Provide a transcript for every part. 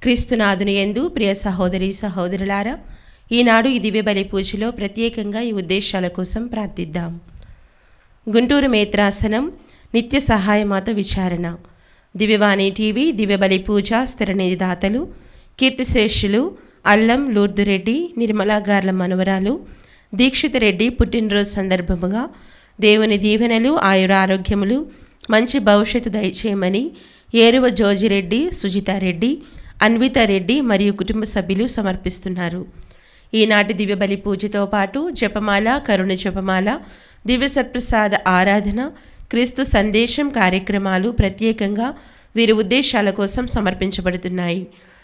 క్రీస్తునాథుని యందు ప్రియ సహోదరి సహోదరులారా, ఈనాడు ఈ దివ్య బలి పూజలో ప్రత్యేకంగా ఈ ఉద్దేశాల కోసం ప్రార్థిద్దాం. గుంటూరు మేత్రాసనం నిత్య సహాయమాత విచారణ, దివ్యవాణి టీవీ దివ్య బలి పూజ స్థిరనిధి దాతలు కీర్తిశేషులు అల్లం లూర్దురెడ్డి నిర్మలా గార్ల మనవరాలు దీక్షిత రెడ్డి పుట్టినరోజు సందర్భముగా దేవుని దీవెనలు ఆయురారోగ్యములు మంచి భవిష్యత్తు దయచేయమని ఏరువ జోజిరెడ్డి సుజితారెడ్డి అన్వితారెడ్డి మరియు కుటుంబ సభ్యులు సమర్పిస్తున్నారు. ఈనాటి దివ్య బలి పూజతో పాటు జపమాల, కరుణ జపమాల, దివ్య సత్ప్రసాద ఆరాధన, క్రీస్తు సందేశం కార్యక్రమాలు ప్రత్యేకంగా వీరి ఉద్దేశాల కోసం సమర్పించబడుతున్నాయి.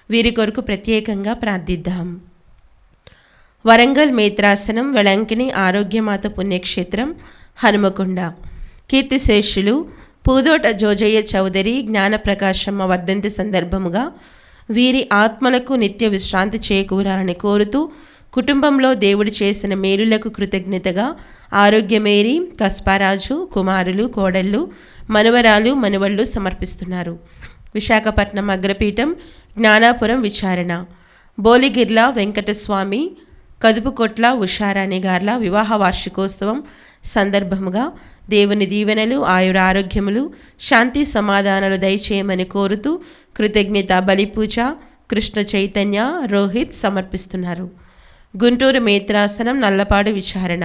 వీరి కొరకు ప్రత్యేకంగా ప్రార్థిద్దాం. వరంగల్ మేత్రాసనం వెళంకిని ఆరోగ్యమాత పుణ్యక్షేత్రం హనుమకొండ కీర్తిశేషులు పూదోట జోజయ్య చౌదరి జ్ఞానప్రకాశమ్మ వర్ధంతి సందర్భముగా వీరి ఆత్మలకు నిత్య విశ్రాంతి చేకూరాలని కోరుతూ కుటుంబంలో దేవుడు చేసిన మేలులకు కృతజ్ఞతగా ఆరోగ్యమేరి, కస్పారాజు కుమారులు, కోడళ్ళు, మనవరాలు, మనవళ్ళు సమర్పిస్తున్నారు. విశాఖపట్నం అగ్రపీఠం జ్ఞానాపురం విచారణ బోలిగిర్ల వెంకటస్వామి కదుపుకొట్ల ఉషారాణి గార్ల వివాహ వార్షికోత్సవం సందర్భముగా దేవుని దీవెనలు ఆయురారోగ్యములు శాంతి సమాధానాలు దయచేయమని కోరుతూ కృతజ్ఞత బలిపూజ కృష్ణ చైతన్య రోహిత్ సమర్పిస్తున్నారు. గుంటూరు మేత్రాసనం నల్లపాడు విచారణ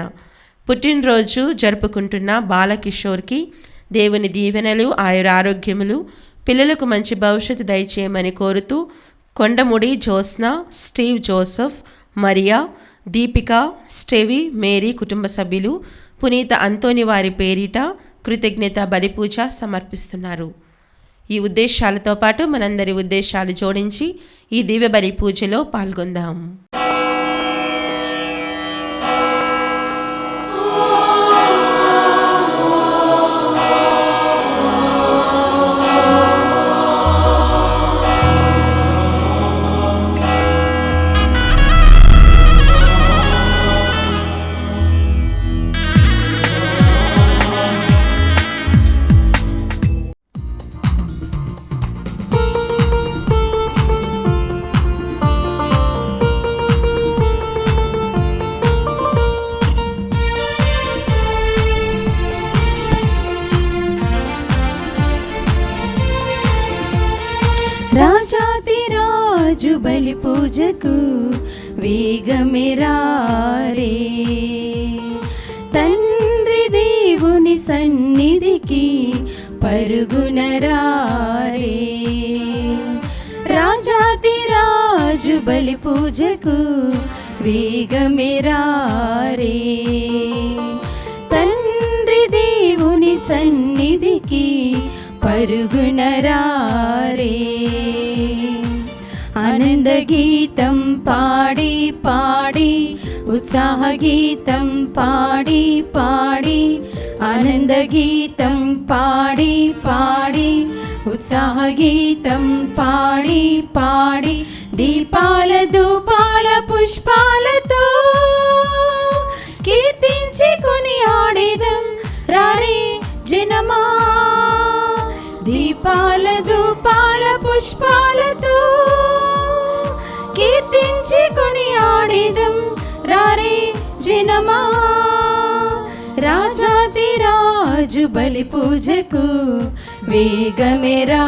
పుట్టినరోజు జరుపుకుంటున్న బాలకిషోర్కి దేవుని దీవెనలు ఆయురారోగ్యములు పిల్లలకు మంచి భవిష్యత్తు దయచేయమని కోరుతూ Kondamudi Jyotsna, Steve Joseph, Maria, Deepika, Stevie, Mary కుటుంబ సభ్యులు పునీత అంతోని వారి పేరిట కృతజ్ఞత బలిపూజ సమర్పిస్తున్నారు. ఈ ఉద్దేశాలతో పాటు మనందరి ఉద్దేశాలు జోడించి ఈ దివ్య బలి పూజలో పాల్గొందాం. రాజాతిరాజు బలి పూజకు వేగమిరారే, తండ్రి దేవుని సన్నిధికి పరుగునరారే. రాజాతిరాజు బలి పూజకు వేగమిరారే, తండ్రి దేవుని సన్నిధికి పరుగునరారే. ఆనంద గీతం పాడి పాడి ఉత్సాహ గీతం పాడి పాడి ఆనంద గీతం పాడి పాడి ఉత్సాహ గీతం పాడి పాడి దీపాల ధూపాల పుష్పాలతో కీర్తించి కొని ఆడేదం రారే జనమా. దీపాల ధూపాల పుష్పాలతో కీర్తించి కొని ఆడేదం రారే జనమా. రాజాతిరాజు బలి పూజకు వేగమిరారే,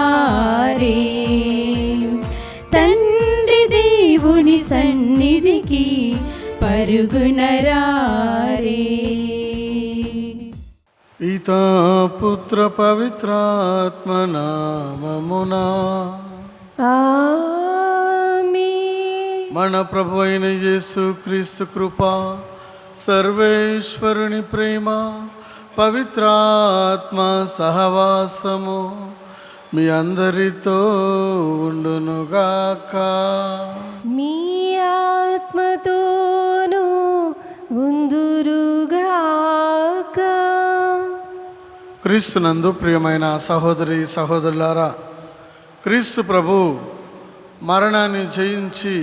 తండ్రి దేవుని సన్నిధికి పరుగునరారే. పితా పుత్ర పవిత్రాత్మ నామమునా ఆమేన్. మన ప్రభు అయిన యేసు క్రీస్తు కృప, సర్వేశ్వరుని ప్రేమ, పవిత్రాత్మ సహవాసము మీ అందరితో ఉండునుగాక. మీ ఆత్మతోను ఉందురుగాక. క్రీస్తునందు ప్రియమైన సహోదరి సహోదరులారా, క్రీస్తు ప్రభు మరణాన్ని జయించి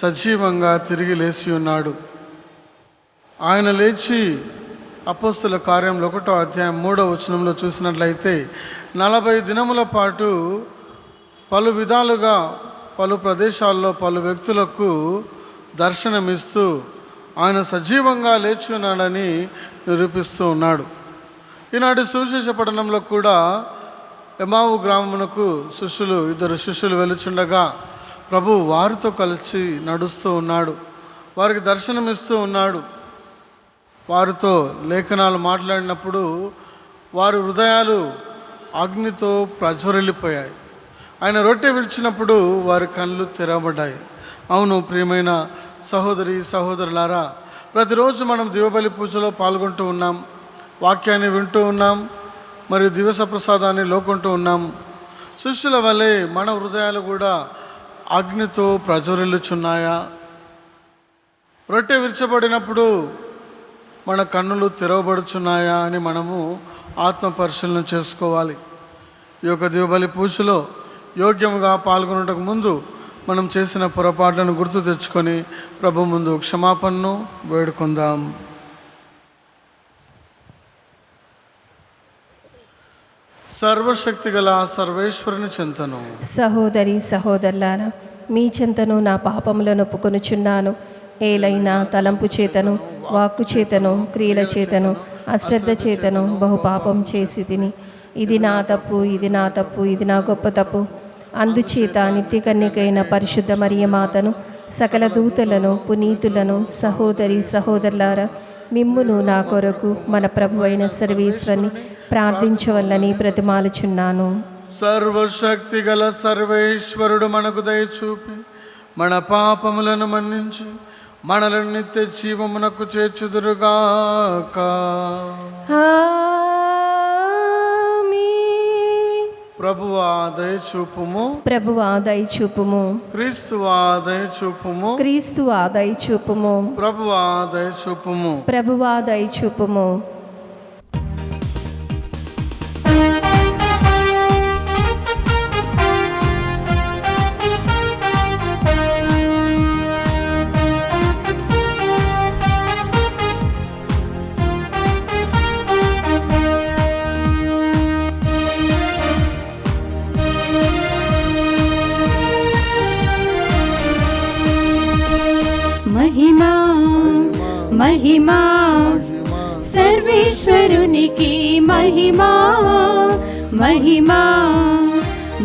సజీవంగా తిరిగి లేచి ఉన్నాడు. ఆయన లేచి అపోస్తుల కార్యంలో 1వ అధ్యాయం 3వ వచనంలో చూసినట్లయితే 40 దినముల పాటు పలు విధాలుగా పలు ప్రదేశాల్లో పలు వ్యక్తులకు దర్శనమిస్తూ ఆయన సజీవంగా లేచి ఉన్నాడని నిరూపిస్తూ ఉన్నాడు. ఈనాటి సువిశేష పట్టణంలో కూడా ఎమావు గ్రామమునకు ఇద్దరు శిష్యులు వెలుచుండగా ప్రభు వారితో కలిసి నడుస్తూ ఉన్నాడు, వారికి దర్శనమిస్తూ ఉన్నాడు. వారితో లేఖనాలు మాట్లాడినప్పుడు వారి హృదయాలు అగ్నితో ప్రజ్వరిల్లిపోయాయి. ఆయన రొట్టె విడిచినప్పుడు వారి కళ్ళు తెరవబడ్డాయి. అవును ప్రియమైన సహోదరి సహోదరులారా, ప్రతిరోజు మనం దివ్యబలి పూజలో పాల్గొంటూ ఉన్నాం, వాక్యాన్ని వింటూ ఉన్నాం, మరియు దివస ప్రసాదాన్ని లోకుంటూ ఉన్నాం. శిష్యుల వలె మన హృదయాలు కూడా అగ్నితో ప్రజ్వరిల్లుచున్నాయా? రొట్టె విరిచబడినప్పుడు మన కన్నులు తెరవబడుచున్నాయా అని మనము ఆత్మ పరిశీలన చేసుకోవాలి. ఈ యొక్క దివ్యబలి పూజలో యోగ్యముగా పాల్గొనడానికి ముందు మనం చేసిన పొరపాట్లను గుర్తు తెచ్చుకొని ప్రభు ముందు క్షమాపణను వేడుకుందాం. సర్వశక్తి గల సర్వేశ్వరుని చింతను. సహోదరి సహోదరులారా, మీ చింతను నా పాపములను ఒప్పుకొనుచున్నాను. ఏలైనా తలంపు చేతను, వాక్కు చేతను, క్రియల చేతను, అశ్రద్ధ చేతను బహుపాపం చేసి తిని. ఇది నా తప్పు, ఇది నా తప్పు, ఇది నా గొప్ప తప్పు. అందుచేత నిత్య కన్యకైన పరిశుద్ధ మరియమాతను, సకల దూతలను, పునీతులను, సహోదరి సహోదరులారా, మిమ్మును నా కొరకు మన ప్రభు అయిన సర్వేశ్వరుని ప్రార్థించవల్లని బ్రతిమాలుచున్నాను. సర్వశక్తి గల సర్వేశ్వరుడు మనకు దయచూపి మన పాపములను మన్నించి మనలను నిత్య జీవమునకు చేర్చుదురుగాక. ప్రభువా దయచూపుము, ప్రభువా దయచూపుము, క్రీస్తువా దయచూపుము, క్రీస్తువా దయచూపుము, ప్రభువా దయచూపుము, ప్రభువా దయచూపుము. महिमा महिमा सर्वेश्वरुनिकी महिमा महिमा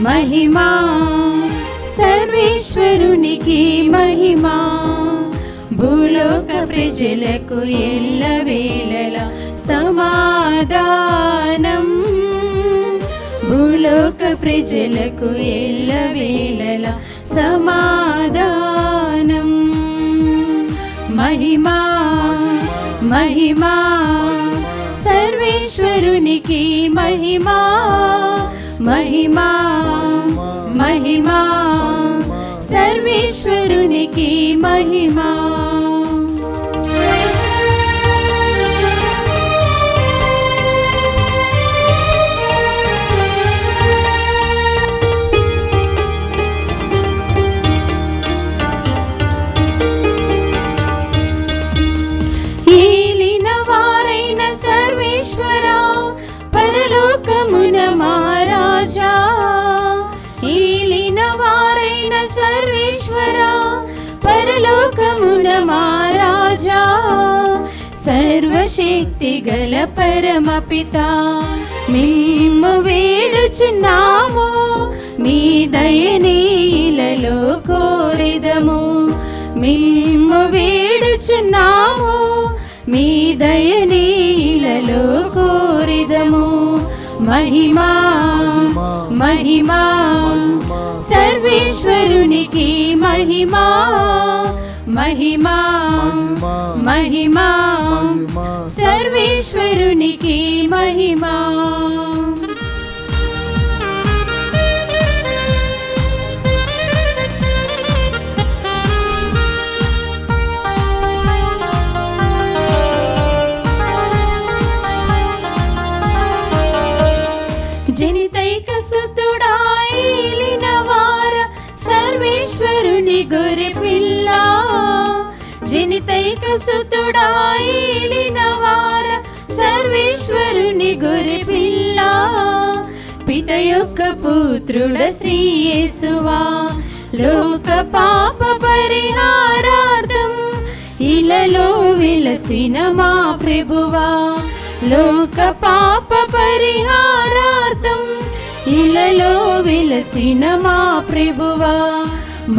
महिमा सर्वेश्वरुनिकी महिमा భూలోక ప్రజలకు ఎల్లవేళలా సమాధానం భూలోక ప్రజలకు ఎల్లవేళలా సమాధానం महिमा महिमा सर्वेश्वरुनिकी महिमा महिमा महिमा सर्वेश्वरुनिकी महिमा పరలోకమున మహారాజా ఏలిన వారైన సర్వేశ్వరా పరలోకమున మహారాజా సర్వశక్తి గల పరమపిత మిమ్ము వేడుచున్నాము మీ దయనీలలో కోరిదము మిమ్ము వేడుచున్నాము మీ దయనీలలో కోరిదము महिमा महिमा सर्वेश्वरुनिकी महिमा महिमा महिमा सर्वेश्वरुनिकी महिमा జనితైక సుతుడా ఏలిన వార సర్వేశ్వరుని గొర్రె పిల్ల జనితైక సుతుడా ఏలిన వార సర్వేశ్వరుని గొర్రె పిల్ల పిత యొక్క పుత్రుడ శ్రీ యేసువా లోక పాప పరిహారార్థం ఇలలో విలసిన మా ప్రభువా. లోక పాప పరిహారార్థం ఇలలో విలసిన మా ప్రభువా.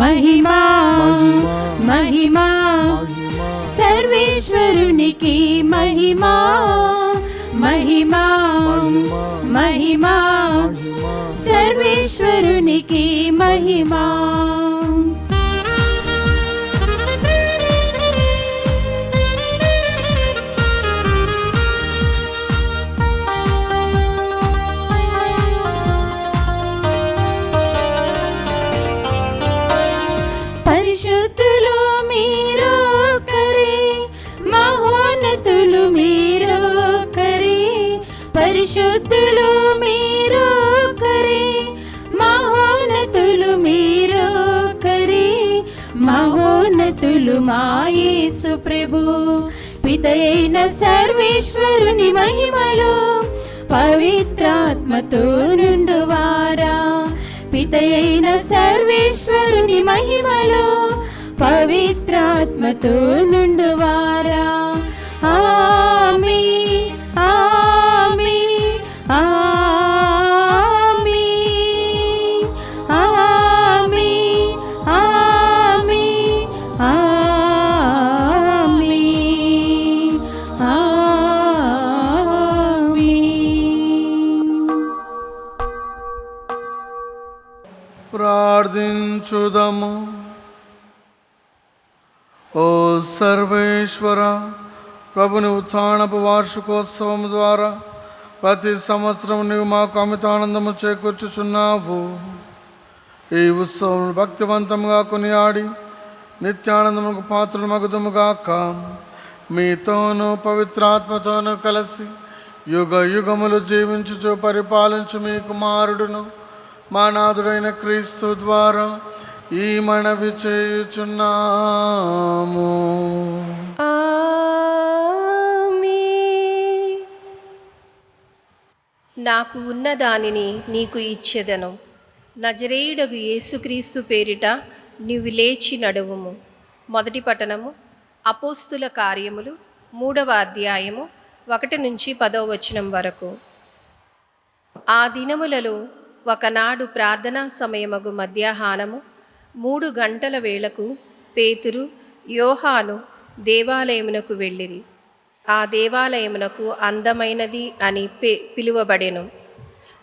మహిమా మహిమా సర్వేశ్వరునికి మహిమా. మహిమా మహిమా సర్వేశ్వరునికి మహిమా. పరిశుద్ధులు మీరు కరే, మహోన్నతులు మీరు కరే. పరిశుద్ధులు మీరు కరే, మహోన్నతులు మీరు కరే. మహోన్నతులు మా యేసు ప్రభు. పితయైన సర్వేశ్వరుని మహిమలో పవిత్రాత్మతో నుండువారా. పితయైన సర్వేశ్వరుని మహిమలో పవిత్రాత్మతో నుండువారా. ఆమేన్ ఆమేన్ ఆమేన్ ఆమేన్ ఆమేన్ ఆమేన్ ఆమేన్. ప్రార్థించుదము. ఓ సర్వేశ్వర, ప్రభుని ఉత్థానపు వార్షికోత్సవం ద్వారా ప్రతి సంవత్సరం నీవు మాకు అమితానందము చేకూర్చుచున్నావు. ఈ ఉత్సవం భక్తివంతంగా కొనియాడి నిత్యానందముకు పాత్రలు మగుదముగాక. మీతోనూ పవిత్రాత్మతోనూ కలిసి యుగ యుగములు జీవించుచు పరిపాలించు మీ కుమారుడును మా నాథుడైన క్రీస్తు ద్వారా ఈ మనవి చేయుచున్నాము. ఆమేన్. నాకు ఉన్న దానిని నీకు ఇచ్చెదను. నజరేయుడగు యేసుక్రీస్తు పేరిట నీవు లేచి నడువుము. మొదటి పట్టణము అపోస్తుల కార్యములు 3వ అధ్యాయము 1 నుంచి 10వ వచనం వరకు. ఆ దినములలో ఒకనాడు ప్రార్థనా సమయమగు మధ్యాహ్నము 3 గంటల వేళకు పేతురు యోహాను దేవాలయమునకు వెళ్ళిరి. ఆ దేవాలయమునకు అందమైనది అని పిలువబడెను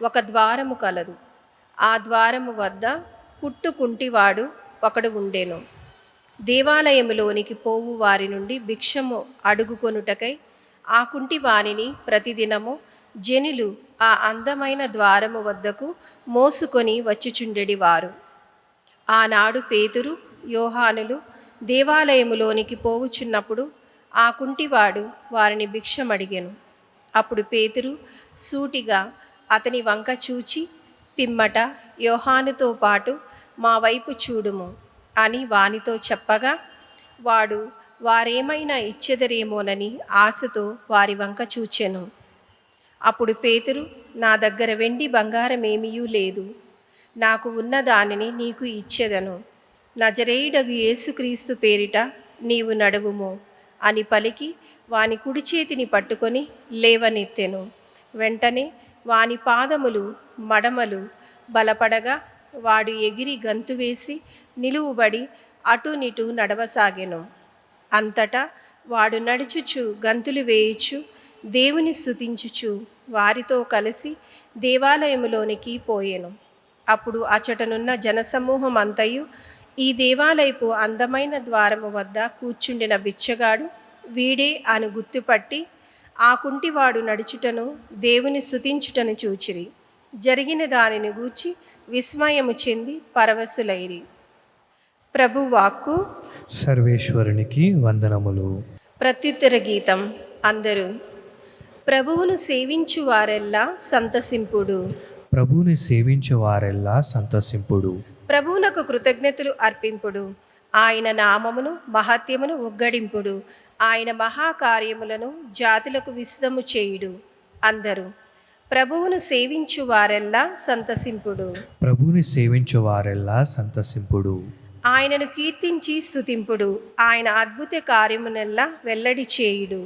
ఒక ద్వారము కలదు. ఆ ద్వారము వద్ద పుట్టుకుంటివాడు ఒకడు ఉండెను. దేవాలయములోనికి పోవు వారి నుండి భిక్షము అడుగుకొనుటకై ఆ కుంటి వానిని ప్రతిదినము జనులు ఆ అందమైన ద్వారము వద్దకు మోసుకొని వచ్చుచుండెడి వారు. ఆనాడు పేతురు యోహానులు దేవాలయములోనికి పోవుచున్నప్పుడు ఆ కుంటివాడు వారిని భిక్షమడిగెను. అప్పుడు పేతురు సూటిగా అతని వంక చూచి, పిమ్మట యోహానుతో పాటు మా వైపు చూడుము అని వానితో చెప్పగా, వాడు వారేమైనా ఇచ్చెదరేమోనని ఆశతో వారి వంక చూచెను. అప్పుడు పేతురు, నా దగ్గర వెండి బంగారమేమీయూ లేదు, నాకు ఉన్న దానిని నీకు ఇచ్చెదను. నజరేయుడగు యేసుక్రీస్తు పేరిట నీవు నడువుము అని పలికి వాని కుడి చేతిని పట్టుకొని లేవనెత్తెను. వెంటనే వాని పాదములు మడమలు బలపడగా వాడు ఎగిరి గంతు వేసి నిలువుబడి అటునిటు నడవసాగెను. అంతటా వాడు నడుచుచు గంతులు వేయుచు దేవుని స్తుతించుచు వారితో కలిసి దేవాలయములోనికి పోయెను. అప్పుడు అచటనున్న జనసమూహం అంతయు ఈ దేవాలయపు అందమైన ద్వారము వద్ద కూర్చుండిన బిచ్చగాడు వీడే అని గుర్తుపట్టి ఆ కుంటివాడు నడుచుటను దేవుని స్తుతించుటను చూచిరి. జరిగిన దానిని గూర్చి విస్మయము చెంది పరవశులైరి. ప్రభు వాక్కు. సర్వేశ్వరునికి వందనములు. ప్రత్యుత్తర గీతం. అందరూ ప్రభువును సేవించు వారెల్లా సంతసింపుడు. ప్రభువుని సేవించు వారెల్లా సంతసింపుడు. ప్రభువునకు కృతజ్ఞతలు అర్పింపుడు. ఆయన నామమును మహత్యమును ఉగ్గడింపుడు. ఆయన మహాకార్యములను జాతులకు విశదము చేయుడు. అందరూ ప్రభువును సేవించు వారెల్లా సంతసింపుడు. ప్రభుని సేవించు వారెల్లా సంతసింపుడు. ఆయనను కీర్తించి స్తుతింపుడు. ఆయన అద్భుత కార్యమునెల్లా వెల్లడి చేయుడు.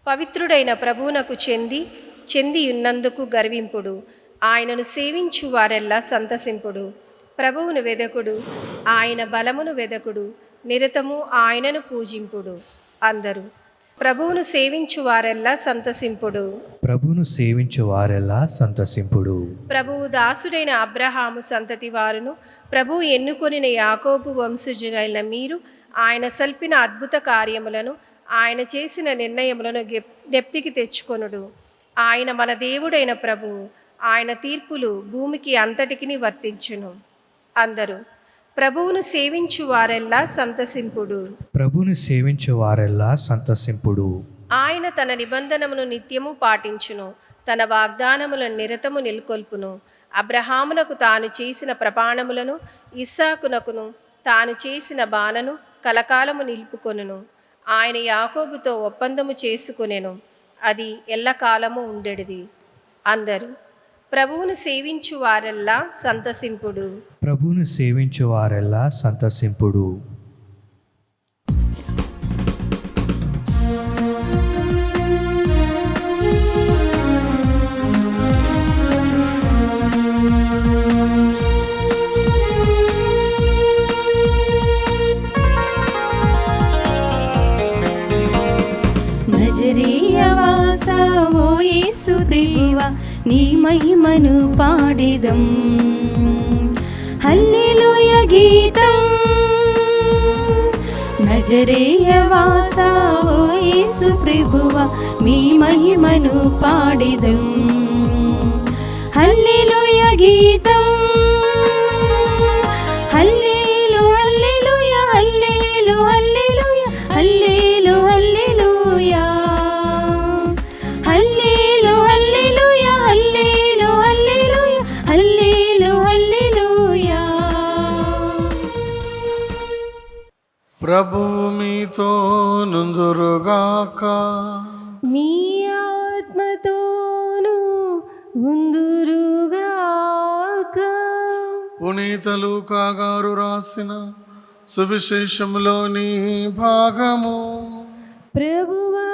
పవిత్రుడైన ప్రభువునకు చెంది ఉన్నందుకు గర్వింపుడు. ఆయనను సేవించు వారెల్లా సంతసింపుడు. ప్రభువును వెదకుడు, ఆయన బలమును వెదకుడు, నిరతము ఆయనను పూజింపుడు. అందరూ ప్రభువును సేవించు వారెల్లా సంతసింపుడు. ప్రభును సేవించు వారెల్లా సంతసింపుడు. ప్రభువు దాసుడైన అబ్రహాము సంతతి వారును, ప్రభువు ఎన్నుకొనిన యాకోబు వంశజులైన మీరు ఆయన సల్పిన అద్భుత కార్యములను, ఆయన చేసిన నిర్ణయములను జ్ఞప్తికి తెచ్చుకొనుడు. ఆయన మన దేవుడైన ప్రభువు, ఆయన తీర్పులు భూమికి అంతటికి వర్తించును. అందరూ ప్రభువును సేవించు వారెల్లా సంతసింపుడు. ప్రభుని సేవించు వారెల్లా సంతసింపుడు. ఆయన తన నిబంధనమును నిత్యము పాటించును, తన వాగ్దానములను నిరతము నెలకొల్పును. అబ్రహామునకు తాను చేసిన ప్రమాణములను, ఇస్సాకునకును తాను చేసిన బాణను కలకాలము నిలుపుకొనును. ఆయన యాకోబుతో ఒప్పందము చేసుకొనెను, అది ఎల్లకాలము ఉండెడిది. అందరూ ప్రభువును సేవించు వారెల్లా సంతసింపుడు. ప్రభుని సేవించు వారెల్లా సంతసింపుడు. నజరేయవాసా ఓ యేసుదేవా, నీ మహిమను పాడెదం. హల్లెలూయా గీతం. నజరేయవాసా ఓ యేసు ప్రభువా, మీ మహిమను పాడెదం. హల్లెలూయా గీతం. హల్లెలూ హల్లెలూయా హల్లెలూ హల్లెలూయా హల్లెలూ హల్లెలూయా హల్లెలూ హల్లెలూయా హల్లెలూ హల్లెలూయా హల్లెలూ హల్లెలూయా. ప్రభువు మీతో నుందురుగాక. మీ ఆత్మతోను ఉందురుగాక. పునీత లూకా గారు రాసిన సువిశేషములోని భాగము. ప్రభువా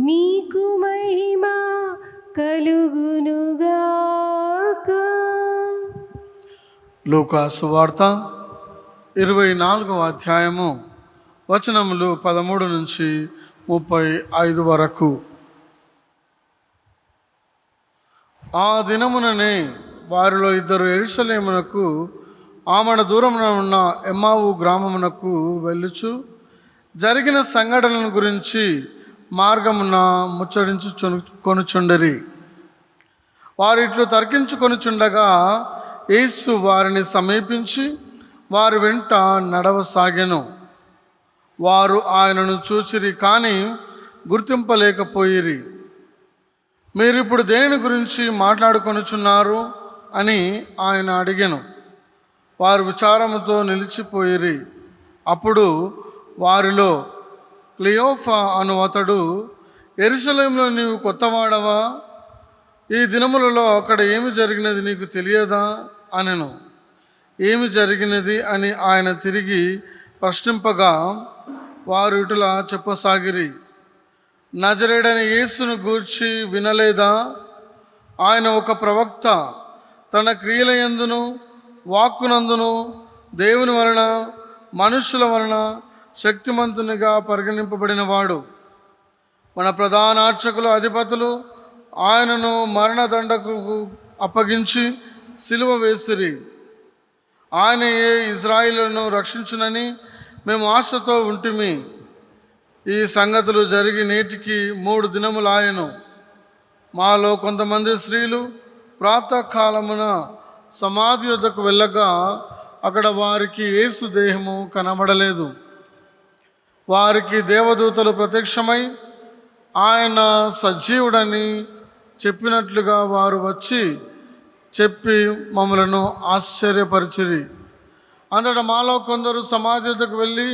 మీకు మహిమ కలుగునుగాక. లూకా సువార్త 24వ అధ్యాయము వచనములు 13 నుంచి 35 వరకు. ఆ దినముననే వారిలో ఇద్దరు యెరూషలేమునకు ఆమడ దూరమున ఉన్న ఎమ్మావు గ్రామమునకు వెళ్ళుచు జరిగిన సంఘటనల గురించి మార్గమున కొనుచుండరి. వారిట్లు తర్కించుకొనుచుండగా యేసు వారిని సమీపించి వారి వెంట నడవసాగెను. వారు ఆయనను చూచిరి, కానీ గుర్తింపలేకపోయిరి. మీరిప్పుడు దేని గురించి మాట్లాడుకొనుచున్నారు అని ఆయన అడిగెను. వారు విచారముతో నిలిచిపోయిరి. అప్పుడు వారిలో క్లియోఫా అను అతడు, యెరూషలేములో నీవు కొత్తవాడవా? ఈ దినములలో అక్కడ ఏమి జరిగినది నీకు తెలియదా అనెను. ఏమి జరిగినది అని ఆయన తిరిగి ప్రశ్నింపగా వారు ఇటులా చెప్పసాగిరి, నజరేయుడైన యేసును గూర్చి వినలేదా? ఆయన ఒక ప్రవక్త, తన క్రియలయందును వాక్కునందును దేవుని వలన మనుషుల వలన శక్తిమంతునిగా పరిగణింపబడినవాడు. మన ప్రధాన అర్చకులు అధిపతులు ఆయనను మరణదండకు అప్పగించి సిలువ వేసిరి. ఆయన ఇజ్రాయిలును రక్షించునని మేము ఆశతో ఉంటిమి. ఈ సంగతులు జరిగి నేటికి 3 దినములాయెను. మాలో కొంతమంది స్త్రీలు ప్రాతకాలమున సమాధి వద్దకు వెళ్ళగా అక్కడ వారికి యేసు దేహము కనబడలేదు. వారికి దేవదూతలు ప్రత్యక్షమై ఆయన సజీవుడని చెప్పినట్లుగా వారు వచ్చి చెప్పి మమ్మలను ఆశ్చర్యపరిచిరి. అంతటా మాలో కొందరు సమాధి వద్దకు వెళ్ళి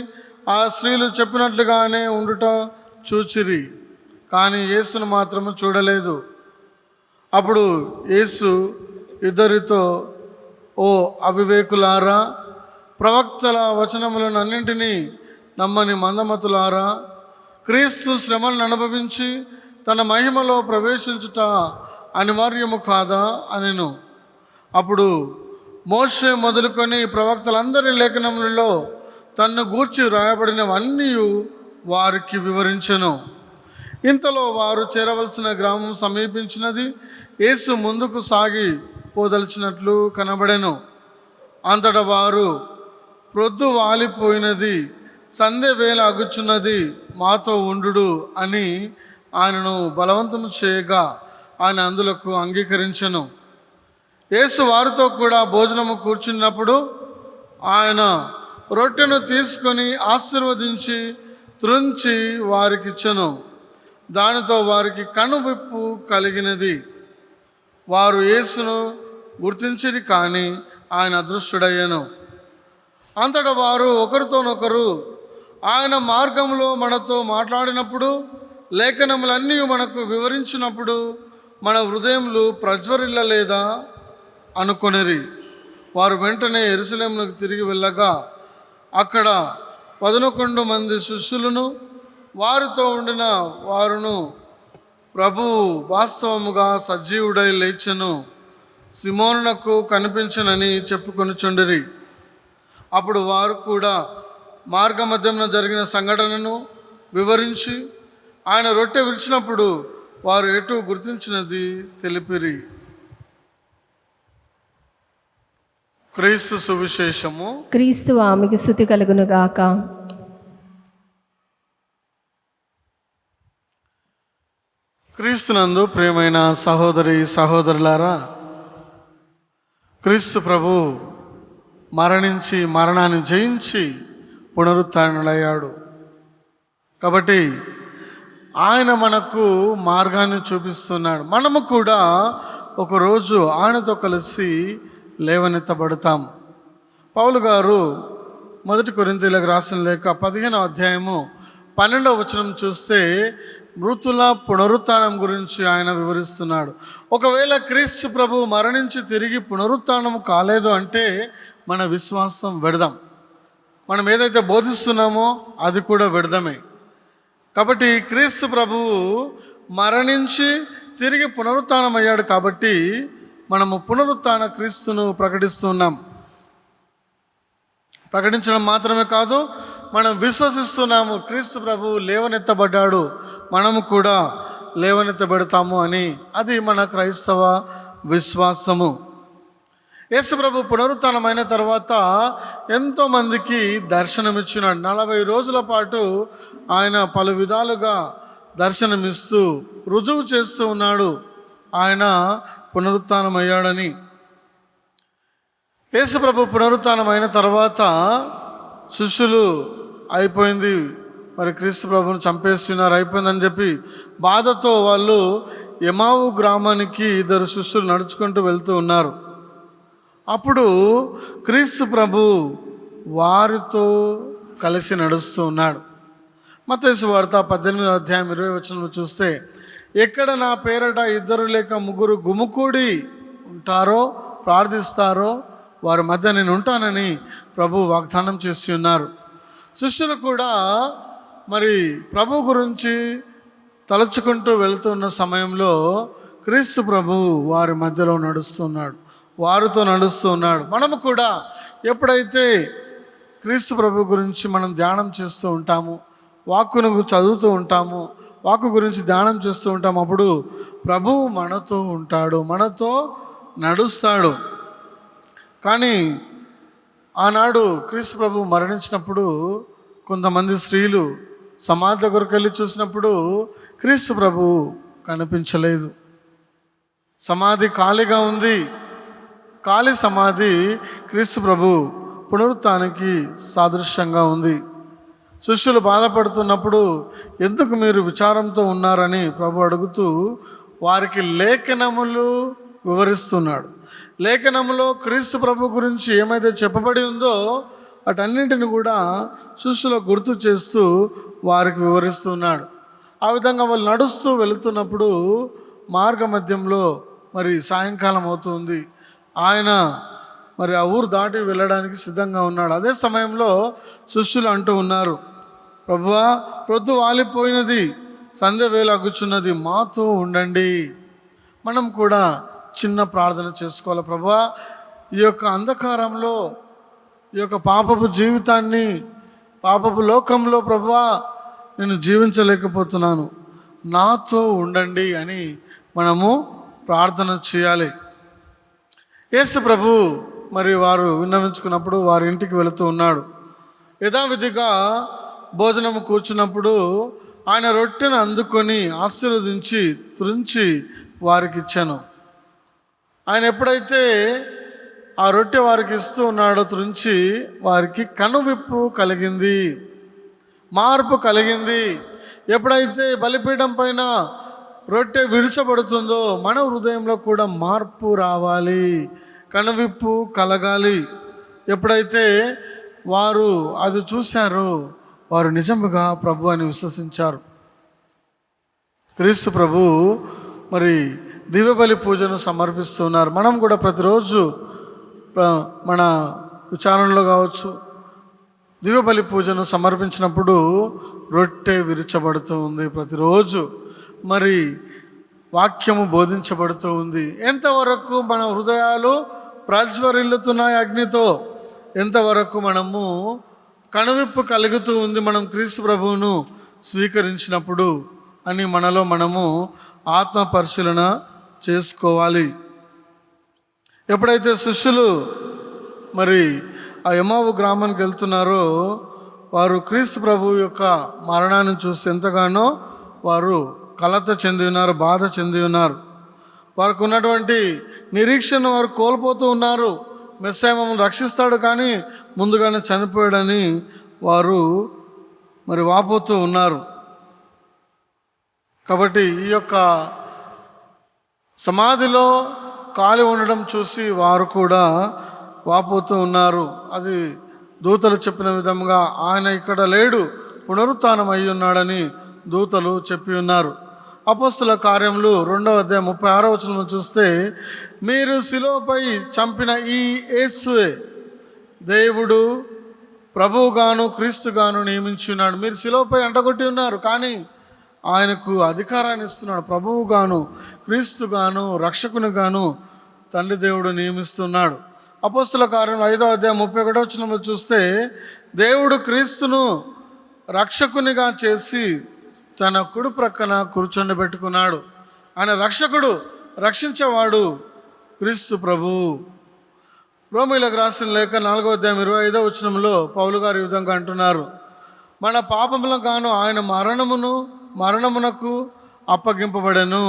ఆ స్త్రీలు చెప్పినట్లుగానే ఉండుట చూచిరి. కానీ యేసును మాత్రము చూడలేదు. అప్పుడు యేసు ఇద్దరితో, ఓ అవివేకులారా, ప్రవక్తల వచనములను అన్నింటినీ నమ్మని మందమతులారా, క్రీస్తు శ్రమలను అనుభవించి తన మహిమలో ప్రవేశించుట అనివార్యము కాదా అనెను. అప్పుడు మోషే మొదలుకొని ప్రవక్తలందరి లేఖనములలో తన్ను గూర్చి వ్రాయబడినవన్నీ వారికి వివరించెను. ఇంతలో వారు చేరవలసిన గ్రామం సమీపించినది. యేసు ముందుకు సాగి పోదలిచినట్లు కనబడెను. అంతటా వారు, ప్రొద్దు వాలిపోయినది, సంధ్య వేళ అగుచున్నది, మాతో ఉండు అని ఆయనను బలవంతము చేయగా ఆయన అందులకు అంగీకరించెను. యేసు వారితో కూడా భోజనము కూర్చున్నప్పుడు ఆయన రొట్టెను తీసుకొని ఆశీర్వదించి త్రుంచి వారికిచ్చెను. దానితో వారికి కనువిప్పు కలిగినది. వారు యేసును గుర్తించిరి, కానీ ఆయన అదృష్టుడయ్యను. అంతటా వారు ఒకరితోనొకరు, ఆయన మార్గంలో మనతో మాట్లాడినప్పుడు, లేఖనములన్నీ మనకు వివరించినప్పుడు మన హృదయములు ప్రజ్వరిల్లలేదా అనుకొనిరి. వారు వెంటనే యెరూషలేమునకు తిరిగి వెళ్ళగా అక్కడ 11 మంది శిష్యులను వారితో ఉండిన వారును, ప్రభువు వాస్తవముగా సజీవుడై లేచెను, సిమోనునకు కనిపించనని చెప్పుకొనుచుండిరి. అప్పుడు వారు కూడా మార్గమధ్యమున జరిగిన సంఘటనను వివరించి ఆయన రొట్టె విరిచినప్పుడు వారు ఎటు గుర్తించినది తెలిపిరి. క్రీస్తు సువిశేషము. క్రీస్తు ఆమెకు స్తుతి కలుగునుగాక. క్రీస్తునందు ప్రియమైన సహోదరి సహోదరులారా, క్రీస్తు ప్రభు మరణించి మరణాన్ని జయించి పునరుత్థానుడయ్యాడు. కాబట్టి ఆయన మనకు మార్గాన్ని చూపిస్తున్నాడు. మనము కూడా ఒకరోజు ఆయనతో కలిసి లేవనెత్తబడతాం. పౌలు గారు 1 కొరింథీయులకు రాసిన లేఖ 15వ అధ్యాయము 12వ వచనం చూస్తే మృతుల పునరుత్థానం గురించి ఆయన వివరిస్తున్నాడు. ఒకవేళ క్రీస్తు ప్రభు మరణించి తిరిగి పునరుత్థానం కాలేదు అంటే మన విశ్వాసం వ్యర్థం. మనం ఏదైతే బోధిస్తున్నామో అది కూడా వ్యర్థమే. కాబట్టి క్రీస్తు ప్రభువు మరణించి తిరిగి పునరుత్థానం అయ్యాడు. కాబట్టి మనము పునరుత్థాన క్రీస్తును ప్రకటిస్తున్నాం. ప్రకటించడం మాత్రమే కాదు, మనం విశ్వసిస్తున్నాము క్రీస్తు ప్రభువు లేవనెత్తబడ్డాడు, మనము కూడా లేవనెత్తబడతాము అని. అది మన క్రైస్తవ విశ్వాసము. యేసు ప్రభు పునరుత్థానమైన తర్వాత ఎంతోమందికి దర్శనమిచ్చినాడు. 40 రోజుల పాటు ఆయన పలు విధాలుగా దర్శనమిస్తూ రుజువు చేస్తూ ఉన్నాడు ఆయన పునరుత్థానమయ్యాడని. యేసు ప్రభు పునరుత్థానమైన తర్వాత శిష్యులు అయిపోయింది, మరి క్రీస్తు ప్రభువును చంపేస్తున్నారు, అయిపోయిందని చెప్పి బాధతో వాళ్ళు ఎమావు గ్రామానికి 2 శిష్యులు నడుచుకుంటూ వెళ్తూ ఉన్నారు. అప్పుడు క్రీస్తు ప్రభు వారితో కలిసి నడుస్తూ ఉన్నాడు. మత్తయి సువార్త 18వ అధ్యాయం 20వ వచనం చూస్తే, ఎక్కడ నా పేరట 2 లేక 3 గుమికూడి ఉంటారో ప్రార్థిస్తారో వారి మధ్య నేను ఉంటానని ప్రభు వాగ్దానం చేసి ఉన్నారు. శిష్యులు కూడా మరి ప్రభు గురించి తలుచుకుంటూ వెళ్తున్న సమయంలో క్రీస్తు ప్రభు వారి మధ్యలో నడుస్తున్నాడు, వారితో నడుస్తూ ఉన్నాడు. మనము కూడా ఎప్పుడైతే క్రీస్తు ప్రభు గురించి మనం ధ్యానం చేస్తూ ఉంటాము, వాక్కును చదువుతూ ఉంటాము, వాక్కు గురించి ధ్యానం చేస్తూ ఉంటాము, అప్పుడు ప్రభువు మనతో ఉంటాడు, మనతో నడుస్తాడు. కానీ ఆనాడు క్రీస్తు ప్రభు మరణించినప్పుడు కొంతమంది స్త్రీలు సమాధి దగ్గరకు వెళ్ళి చూసినప్పుడు క్రీస్తు ప్రభు కనిపించలేదు. సమాధి ఖాళీగా ఉంది. ఖాళీ సమాధి క్రీస్తు ప్రభు పునరుత్థానానికి సాదృశ్యంగా ఉంది. శిష్యులు బాధపడుతున్నప్పుడు ఎందుకు మీరు విచారంతో ఉన్నారని ప్రభు అడుగుతూ వారికి లేఖనములు వివరిస్తున్నాడు. లేఖనములో క్రీస్తు ప్రభు గురించి ఏమైతే చెప్పబడి ఉందో వాటన్నింటిని కూడా శిష్యులకు గుర్తు చేస్తూ వారికి వివరిస్తున్నాడు. ఆ విధంగా వాళ్ళు నడుస్తూ వెళుతున్నప్పుడు మార్గ మధ్యంలో మరి సాయంకాలం అవుతుంది. ఆయన మరి ఆ ఊరు దాటి వెళ్ళడానికి సిద్ధంగా ఉన్నాడు. అదే సమయంలో శిష్యులు అంటూ ఉన్నారు, ప్రభువా, ప్రొద్దు వాలిపోయినది, సంధ్య వేళ అగుచున్నది, మాతో ఉండండి. మనం కూడా చిన్న ప్రార్థన చేసుకోవాలి. ప్రభువా, ఈ యొక్క అంధకారంలో, ఈ యొక్క పాపపు జీవితాన్ని, పాపపు లోకంలో ప్రభువా నేను జీవించలేకపోతున్నాను, నాతో ఉండండి అని మనము ప్రార్థన చేయాలి. యేసు ప్రభు మరి వారు విన్నవించుకున్నప్పుడు వారి ఇంటికి వెళుతూ ఉన్నాడు. యథావిధిగా భోజనము కూర్చున్నప్పుడు ఆయన రొట్టెను అందుకొని ఆశీర్వదించి త్రుంచి వారికి ఇచ్చాను. ఆయన ఎప్పుడైతే ఆ రొట్టె వారికి ఇస్తూ ఉన్నాడో త్రుంచి వారికి కనువిప్పు కలిగింది, మార్పు కలిగింది. ఎప్పుడైతే బలిపీఠం పైన రొట్టె విడిచబడుతుందో మన హృదయంలో కూడా మార్పు రావాలి, కనువిప్పు కలగాలి. ఎప్పుడైతే వారు అది చూశారో వారు నిజముగా ప్రభు అని విశ్వసించారు. క్రీస్తు ప్రభు మరి దివ్యబలి పూజను సమర్పిస్తున్నారు. మనం కూడా ప్రతిరోజు మన విచారణలో కావచ్చు, దివ్యబలి పూజను సమర్పించినప్పుడు రొట్టె విరిచబడుతూ ఉంది. ప్రతిరోజు మరి వాక్యము బోధించబడుతూ ఉంది. ఎంతవరకు మన హృదయాలు ప్రజ్వరిల్లుతున్నాయి అగ్నితో, ఎంతవరకు మనము కనువిప్పు కలుగుతూ ఉంది మనం క్రీస్తు ప్రభువును స్వీకరించినప్పుడు అని మనలో మనము ఆత్మ పరిశీలన చేసుకోవాలి. ఎప్పుడైతే శిష్యులు మరి ఆ ఎమ్మావు గ్రామానికి వెళ్తున్నారో వారు క్రీస్తు ప్రభు యొక్క మరణాన్ని చూసి ఎంతగానో వారు కలత చెంది ఉన్నారు, బాధ చెంది ఉన్నారు. వారికి ఉన్నటువంటి నిరీక్షణ వారు కోల్పోతూ ఉన్నారు. మెస్సయ్య మమ్మల్ని రక్షిస్తాడు కానీ ముందుగానే చనిపోయాడని వారు మరి వాపోతూ ఉన్నారు. కాబట్టి ఈ యొక్క సమాధిలో కాలి ఉండడం చూసి వారు కూడా వాపోతూ ఉన్నారు. అది దూతలు చెప్పిన విధంగా ఆయన ఇక్కడ లేడు, పునరుత్థానం అయి ఉన్నాడని దూతలు చెప్పి ఉన్నారు. అపోస్తుల కార్యములు 2:36 చూస్తే, మీరు శిలువపై చంపిన ఈ యేసువే దేవుడు ప్రభువుగాను క్రీస్తుగాను నియమించి ఉన్నాడు. మీరు శిలువపై అంటగొట్టి ఉన్నారు కానీ ఆయనకు అధికారాన్ని ఇస్తున్నాడు. ప్రభువుగాను క్రీస్తుగాను రక్షకునిగాను తండ్రి దేవుడు నియమిస్తున్నాడు. అపోస్తుల కార్యం 5:31 చూస్తే, దేవుడు క్రీస్తును రక్షకునిగా చేసి తన కుడి ప్రక్కన కూర్చొని ఆయన రక్షకుడు, రక్షించేవాడు క్రీస్తు ప్రభు. రోమీలకు రాసిన లేఖ 4:25 పౌలు గారు ఈ విధంగా అంటున్నారు, మన పాపములకు గాను ఆయన మరణమునకు అప్పగింపబడెను,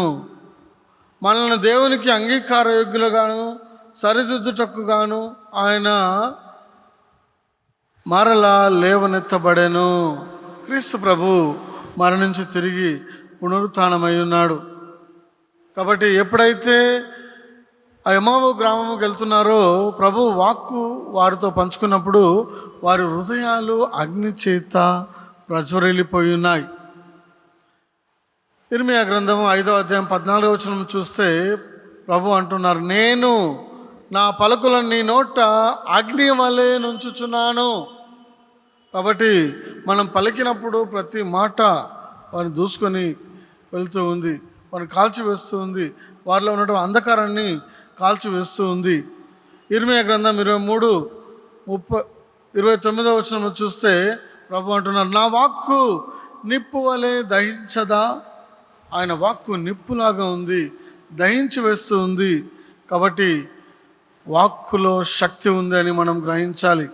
మనల్ని దేవునికి అంగీకారయోగ్యులుగాను సరిదిద్దుటకు గాను ఆయన మరలా లేవనెత్తబడెను. క్రీస్తు ప్రభు మరణించి తిరిగి పునరుత్థానమై ఉన్నాడు. కాబట్టి ఎప్పుడైతే ఆ ఎమ్మావు గ్రామంకి వెళ్తున్నారో ప్రభు వాక్కు వారితో పంచుకున్నప్పుడు వారి హృదయాలు అగ్ని చేత ప్రజ్వరిల్లిపోయి ఉన్నాయి. ఇర్మియా గ్రంథము 5:14 చూస్తే ప్రభు అంటున్నారు, నేను నా పలుకులను నీ నోట అగ్ని వలె నుంచుచున్నాను. కాబట్టి మనం పలికినప్పుడు ప్రతి మాట వారిని దూసుకొని వెళ్తూ ఉంది, వారిని కాల్చివేస్తూ ఉంది, వారిలో ఉన్నటువంటి అంధకారాన్ని కాల్చివేస్తూ ఉంది. ఇర్మియా గ్రంథం 23:29 చూస్తే ప్రభు అంటున్నారు, నా వాక్కు నిప్పు వలె దహించదా. ఆయన వాక్కు నిప్పులాగా ఉంది, దహించి వేస్తూ ఉంది. కాబట్టి వాక్కులో శక్తి ఉంది అని మనం గ్రహించాలి.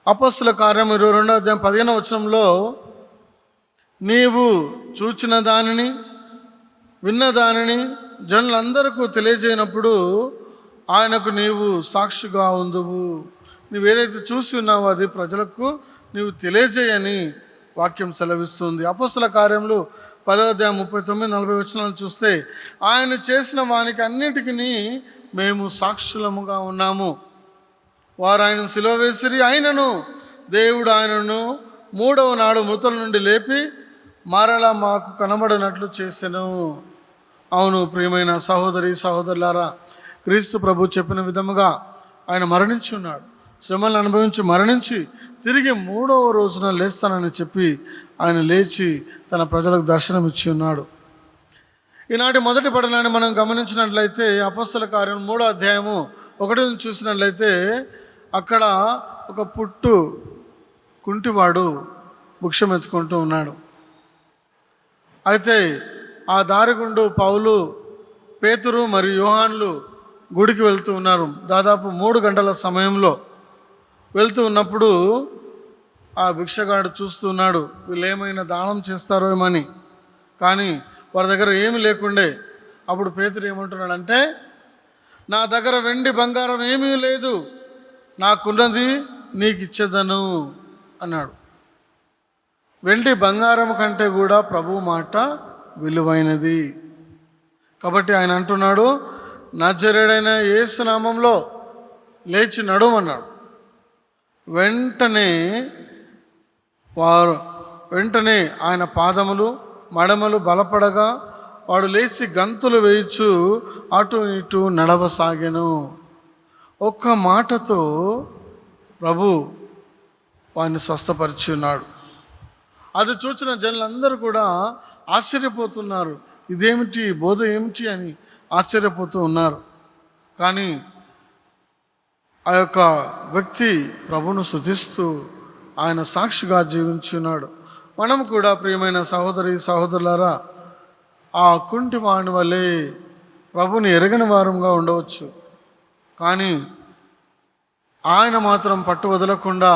అపోస్తుల కార్యం 22:15 నీవు చూచిన దానిని విన్న దానిని జనులందరికీ తెలియజేయనప్పుడు ఆయనకు నీవు సాక్షిగా ఉందువు. నువ్వేదైతే చూసి ఉన్నావో అది ప్రజలకు నీవు తెలియజేయని వాక్యం సెలవిస్తుంది. అపోస్తుల కార్యములు 10:39-40 చూస్తే, ఆయన చేసిన వానికి అన్నిటికీ మేము సాక్షులముగా ఉన్నాము. వారు ఆయనను సిలువ వేసిరి, అయినను దేవుడు ఆయనను 3వ నాడు మృతుల నుండి లేపి మరలా మాకు కనబడినట్లు చేసెను. అవును ప్రియమైన సహోదరి సహోదరులారా, క్రీస్తు ప్రభు చెప్పిన విధముగా ఆయన మరణించి ఉన్నాడు. శ్రమలను అనుభవించి మరణించి తిరిగి 3వ రోజున లేస్తానని చెప్పి ఆయన లేచి తన ప్రజలకు దర్శనం ఇచ్చి ఉన్నాడు. ఈనాటి మొదటి పఠనాన్ని మనం గమనించినట్లయితే అపొస్తల కార్యం 3వ అధ్యాయము 1 చూసినట్లయితే అక్కడ ఒక కుంటివాడు భిక్షం ఎత్తుకుంటూ ఉన్నాడు. అయితే ఆ దారి గుండు పౌలు, పేతురు మరియు యోహాన్లు గుడికి వెళ్తూ ఉన్నారు. దాదాపు 3 గంటల సమయంలో వెళ్తూ ఉన్నప్పుడు ఆ భిక్షగాడు చూస్తున్నాడు, వీళ్ళు ఏమైనా దానం చేస్తారో ఏమని. కానీ వారి దగ్గర ఏమి లేకుండే. అప్పుడు పేతురు ఏమంటున్నాడంటే, నా దగ్గర వెండి బంగారం ఏమీ లేదు, నాకున్నది నీకు ఇచ్చేదను అన్నాడు. వెండి బంగారం కంటే కూడా ప్రభు మాట విలువైనది. కాబట్టి ఆయన అంటున్నాడు, నజరేయుడైన యేసు నామంలో లేచి నడుమన్నాడు. వెంటనే ఆయన పాదములు మడమలు బలపడగా వాడు లేచి గంతులు వేయచ్చు అటు ఇటు నడవసాగెను. ఒక్క మాటతో ప్రభు వాడిని స్వస్థపరిచి ఉన్నాడు. అది చూసిన జనులందరూ కూడా ఆశ్చర్యపోతున్నారు, ఇదేమిటి, బోధ ఏమిటి అని ఆశ్చర్యపోతూ ఉన్నారు. కానీ ఆ యొక్క వ్యక్తి ప్రభును స్తుతిస్తూ ఆయన సాక్షిగా జీవించున్నాడు. మనం కూడా ప్రియమైన సహోదరి సహోదరులారా, ఆ కుంటి వాని వలె ప్రభుని ఎరగని వారంగా ఉండవచ్చు. కానీ ఆయన మాత్రం పట్టు వదలకుండా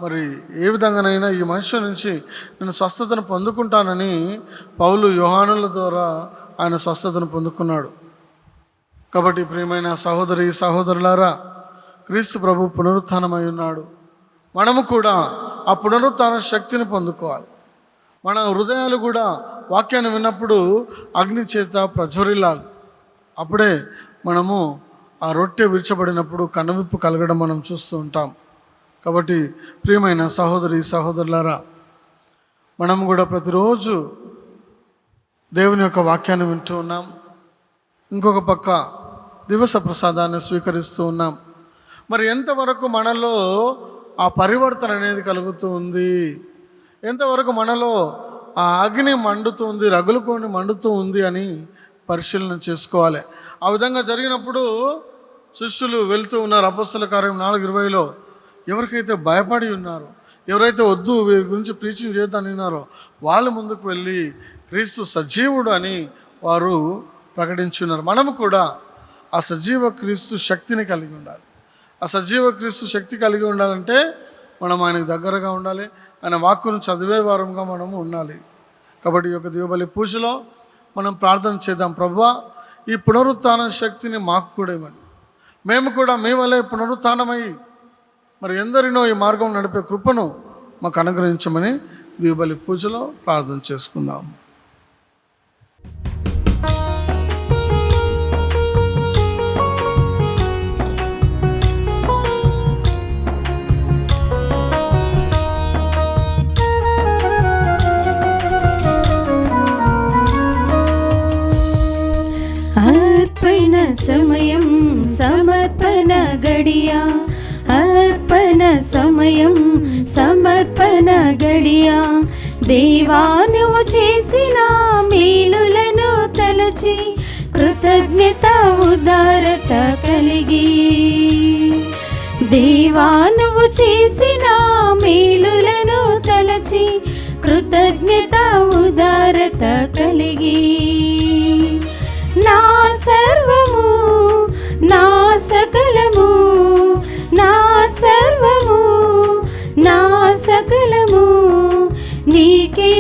మరి ఏ విధంగానైనా ఈ మనుషుల నుంచి నేను స్వస్థతను పొందుకుంటానని పౌలు యోహానుల ద్వారా ఆయన స్వస్థతను పొందుకున్నాడు. కాబట్టి ప్రియమైన సహోదరి సహోదరులారా, క్రీస్తు ప్రభు పునరుత్థానమై ఉన్నాడు. మనము కూడా ఆ పునరుత్థాన శక్తిని పొందుకోవాలి. మన హృదయాలు కూడా వాక్యాన్ని విన్నప్పుడు అగ్ని చేత ప్రజ్వరిల్లాలి. అప్పుడే మనము ఆ రొట్టె విరిచబడినప్పుడు కనువిప్పు కలగడం మనం చూస్తూ ఉంటాం. కాబట్టి ప్రియమైన సహోదరి సహోదరులారా, మనం కూడా ప్రతిరోజు దేవుని యొక్క వాక్యాన్ని వింటూ ఉన్నాం. ఇంకొక పక్క దివస ప్రసాదాన్ని స్వీకరిస్తూ ఉన్నాం. మరి ఎంతవరకు మనలో ఆ పరివర్తన అనేది కలుగుతూ ఉంది, ఎంతవరకు మనలో ఆ అగ్ని మండుతుంది, రగులుకొని మండుతూ ఉంది అని పరిశీలన చేసుకోవాలి. ఆ విధంగా జరిగినప్పుడు శిష్యులు వెళ్తూ ఉన్నారు. అపొస్తల కార్యం 4:20లో ఎవరికైతే భయపడి ఉన్నారో, ఎవరైతే వద్దు వీరి గురించి ప్రీచింగ్ చేద్దాని ఉన్నారో వాళ్ళు ముందుకు వెళ్ళి క్రీస్తు సజీవుడు అని వారు ప్రకటించున్నారు. మనము కూడా ఆ సజీవ క్రీస్తు శక్తిని కలిగి ఉండాలి. ఆ సజీవ క్రీస్తు శక్తి కలిగి ఉండాలంటే మనం ఆయనకు దగ్గరగా ఉండాలి, ఆయన వాక్కును చదివే వారంగా మనము ఉండాలి. కాబట్టి ఈ యొక్క దీవబలి పూజలో మనం ప్రార్థన చేద్దాం, ప్రభువా ఈ పునరుత్థాన శక్తిని మాకు కూడా ఇవ్వండి, మేము కూడా మీ వలె పునరుత్థానమై మరి ఎందరినో ఈ మార్గం నడిపే కృపను మాకు అనుగ్రహించమని దీవబలి పూజలో ప్రార్థన చేసుకుందాం. అర్పణ సమయం సమర్పణ గడియా, అర్పణ సమయం సమర్పణ గడియా. దేవా నువ్వు చేసిన మేలులను తలచి కృతజ్ఞత ఉదారత కలిగి, దేవా నువ్వు చేసిన మేలులను తలచి కృతజ్ఞత ఉదారత కలిగి, నా సర్వము నా సకలము నా సర్వము నా సకలము నీకే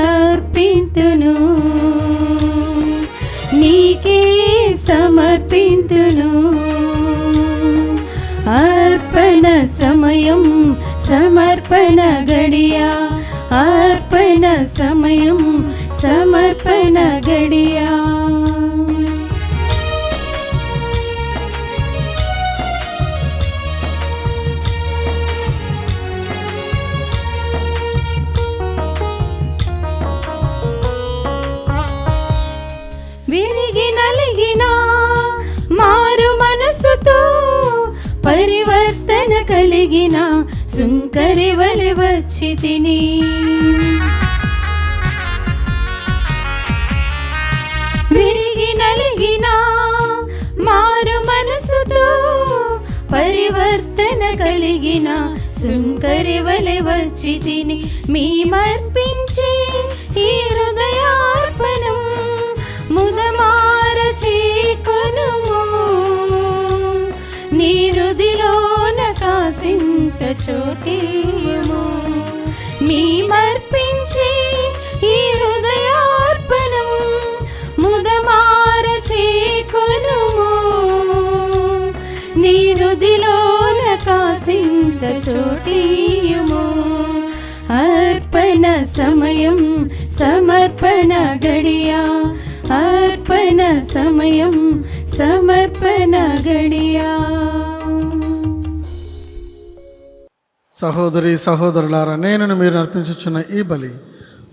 అర్పింతును, నీకే సమర్పింతును. అర్పణ సమయం సమర్పణ గడియా, అర్పణ సమయం సమర్పణ గడియా. పరివర్తన కలిగిన సుంకరి వలె వచ్చి తిని. విరిగి నలిగిన మారు మనసుతో పరివర్తన కలిగిన సుంకరి వలె వచ్చి తిని. మీ మర్పించి ఈ హృదయార్పణం ముదమార చేకొనుము. నీ హృదిలోన కాసింత చోటియుము. మీ మర్పించి ఈ హృదయార్పణం ముదమార చేకొనుము. నీ హృదిలోన కాసింత చోటియుము. అర్పణ సమయం సమర్పణ గడియా. అర్పణ సమయం సమర్పణ గడియా. సహోదరి సహోదరులారా, నేను మీరు అర్పించుచున్న ఈ బలి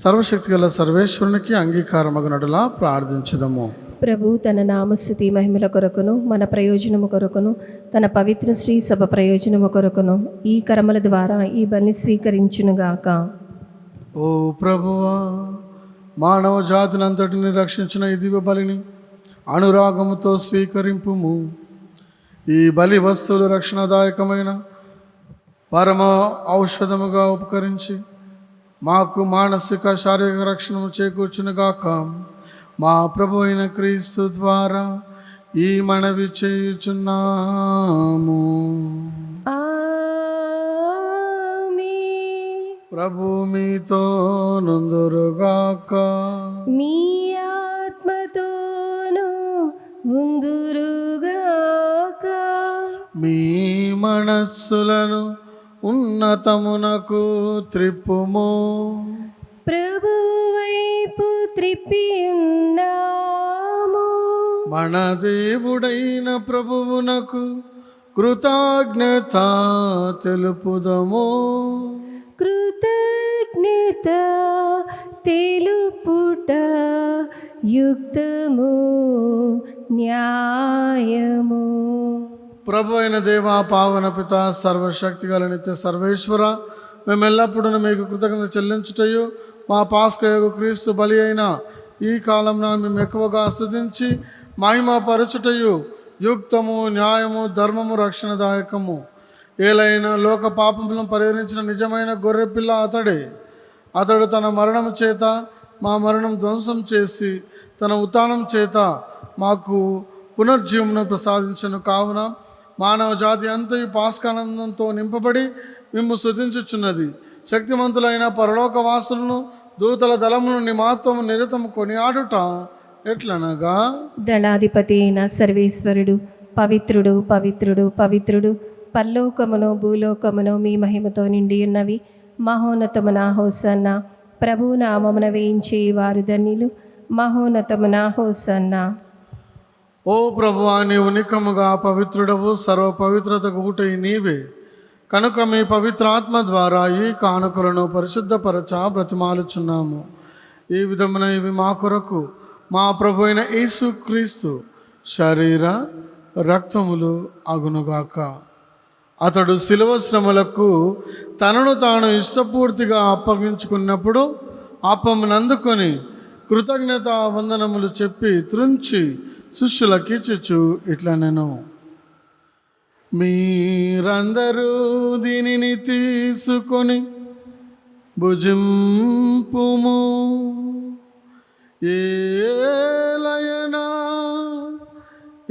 సర్వశక్తి గల సర్వేశ్వరునికి అంగీకారమగునటులా ప్రార్థించుదము. ప్రభు తన నామస్థుతి మహిమల కొరకును మన ప్రయోజనము కొరకును తన పవిత్ర శ్రీ సభ ప్రయోజనము కొరకును ఈ కర్మల ద్వారా ఈ బలిని స్వీకరించునుగాక. ఓ ప్రభువా, మానవ జాతిని అంతటిని రక్షించిన ఈ దివ్య బలిని అనురాగముతో స్వీకరింపుము. ఈ బలి వస్తువులు రక్షణదాయకమైన పరమ ఔషధముగా ఉపకరించి మాకు మానసిక శారీరక రక్షణము చేకూర్చునుగాక. మా ప్రభు అయిన క్రీస్తు ద్వారా ఈ మనవి చేయుచున్నాము. ప్రభు మీతో నుందురుగాక. మీ ఆత్మతోను ఉందురుగాక. మీ మనస్సులను ఉన్నతమునకు త్రిప్పుము. ప్రభు వైపు త్రిప్పి ఉన్నాము. మన దేవుడైన ప్రభువునకు కృతజ్ఞత తెలుపుదము. కృతజ్ఞత తెలుపుట యుక్తము న్యాయము. ప్రభు అయిన దేవా, పావన పిత, సర్వశక్తి గల నిత్య సర్వేశ్వర, మేము ఎల్లప్పుడూ మీకు కృతజ్ఞత చెల్లించుటయు మా పాస్కయోగు క్రీస్తు బలి అయిన ఈ కాలంలో మేము ఎక్కువగా ఆస్వాదించి మహిమ పరచుటయు యుక్తము న్యాయము ధర్మము రక్షణదాయకము. ఏలైన లోక పాపములను పరిహరించిన నిజమైన గొర్రెపిల్ల అతడే. అతడు తన మరణం చేత మా మరణం ధ్వంసం చేసి తన ఉత్థానం చేత మాకు పునర్జీవమును ప్రసాదించను. కావున మానవ జాతి అంతయు పాస్కానందంతో నింపబడి మిమ్ము స్తుతించుచున్నది. శక్తిమంతులైన పరలోక వాసులను దూతల దళమును నీ మహత్వము నిరతము కొనియాడుట ఎట్లనగా, దళాధిపతి అయిన సర్వేశ్వరుడు పవిత్రుడు పవిత్రుడు పవిత్రుడు, పరలోకమును భూలోకమును మీ మహిమతో నిండి ఉన్నవి. మహోన్నతమున హోసన్న. ప్రభు నామమున వేయించే వారు ధన్యులు. మహోన్నతమున హోసన్న. ఓ ప్రభువా, నీవు నికముగా పవిత్రుడవు, సర్వ పవిత్రతకు ఊటై నీవే. కనుక మీ పవిత్రాత్మ ద్వారా ఈ కానుకలను పరిశుద్ధపరచ బ్రతిమాలుచున్నాము. ఈ విధమున ఇవి మా కొరకు మా ప్రభు అయిన యేసుక్రీస్తు శరీర రక్తములు అగునుగాక. అతడు శిలువ శ్రమలకు తనను తాను ఇష్టపూర్తిగా అప్పగించుకున్నప్పుడు అప్పమునందుకొని కృతజ్ఞత వందనములు చెప్పి త్రుంచి శిష్యులకిచ్చుచు ఇట్లా నేను, మీరందరూ దీనిని తీసుకొని భుజింపుము. ఏలయనా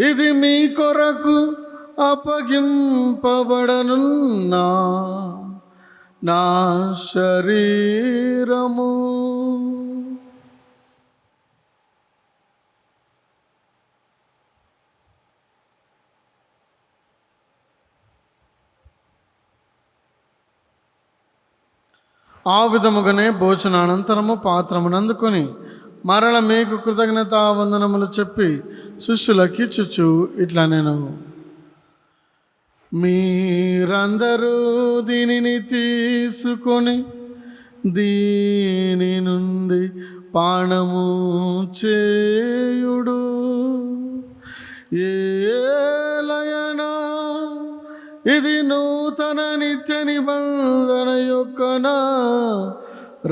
ఇది మీ కొరకు అప్పగింపబడనున్నా నా శరీరము. ఆ విధముగానే భోజనానంతరము పాత్రమునందుకొని మరల మీకు కృతజ్ఞతా వందనములు చెప్పి శిష్యులకిచ్చుచు ఇట్లా నేను, మీరందరూ దీనిని తీసుకొని దీని నుండి పానము చేయుడు. ఏలయనా ఇది నూతన నిత్య నిబంధన యొక్క నా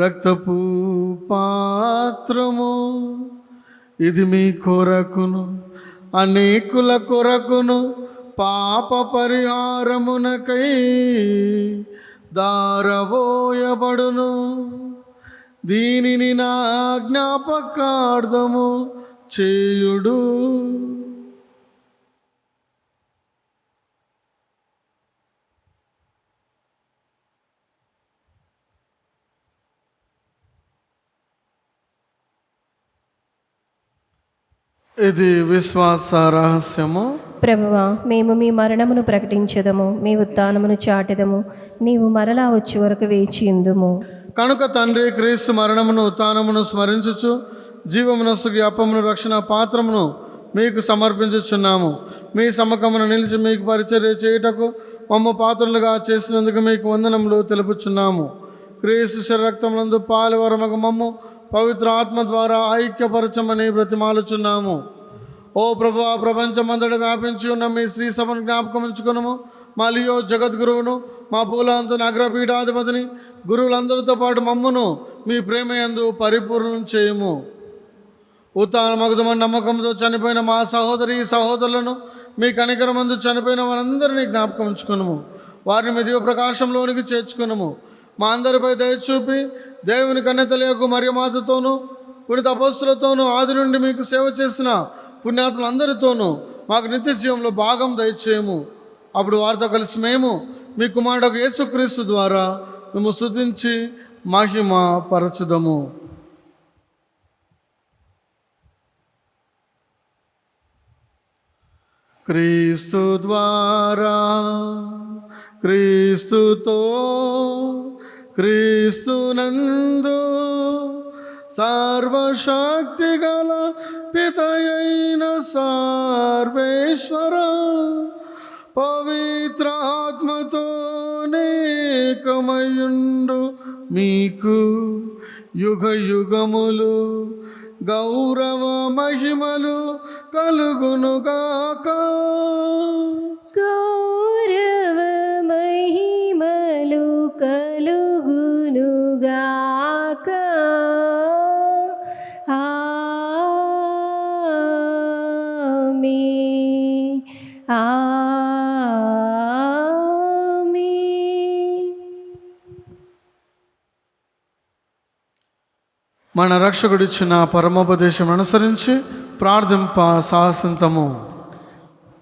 రక్తపు పాత్రము. ఇది మీ కొరకును అనేకుల కొరకును పాప పరిహారమునకై దారవోయబడును. దీనిని నా జ్ఞాపకార్థము చేయుడు. ఇది విశ్వాస రహస్యము. ప్రభువా, మేము మీ మరణమును ప్రకటించదము, మీ ఉత్థానమును చాటెదము. నీవు మరలా వచ్చే వరకు వేచి ఉందుము. కనుక తండ్రి, క్రీస్తు మరణమును ఉత్థానమును స్మరించుచు జీవమునస్సు జ్ఞాపమును రక్షణ పాత్రమును మీకు సమర్పించుచున్నాము. మీ సమ్మకమును నిలిచి మీకు పరిచర్య చేయుటకు మమ్మ పాత్రలుగా చేసినందుకు మీకు వందనములు తెలుపుచున్నాము. క్రీస్తు శరీరక్తములందు పాలువరమగు మమ్ము పవిత్ర ఆత్మ ద్వారా ఐక్యపరచమని బ్రతిమాలుచున్నాము. ఓ ప్రభువా, ప్రపంచమంతటా వ్యాపించి ఉన్న మీ శ్రీ సభను జ్ఞాపకం ఉంచుకున్నాము. మా లియో జగద్గురువును, మా పూలాంతన అగ్రపీఠాధిపతిని, గురువులందరితో పాటు మమ్మును మీ ప్రేమయందు పరిపూర్ణం చేయము. ఉత్తాన మగుదమని నమ్మకంతో చనిపోయిన మా సహోదరి సహోదరులను, మీ కనికరమందు చనిపోయిన వారందరినీ జ్ఞాపకం ఉంచుకున్నాము. వారిని మీ దివ్య ప్రకాశంలోనికి చేర్చుకున్నాము. మా అందరిపై దయచూపి దేవుని కన్యతలకు మరియమాతతోనూ పునీత అపోస్తులతోనూ ఆది నుండి మీకు సేవ చేసిన పుణ్యాత్ములందరితోనూ మాకు నిత్య జీవంలో భాగం దయచేయము. అప్పుడు వారితో కలిసి మేము మీ కుమారుడు యేసుక్రీస్తు ద్వారా మేము స్తుతించి మహిమ పరచుదము. క్రీస్తు ద్వారా, క్రీస్తుతో, క్రీస్తునందు సర్వశక్తి గల పితయైన సర్వేశ్వర పవిత్ర ఆత్మతో నేకమయుండు మీకు యుగ యుగములు గౌరవ మహిమలు కలుగునుగాక. గౌరవ మహిమలు కలుగునుగాక. ఆమేన్. ఆమేన్. మన రక్షకుడిచ్చిన పరమోపదేశం అనుసరించి ప్రార్థింప సాహసింతము.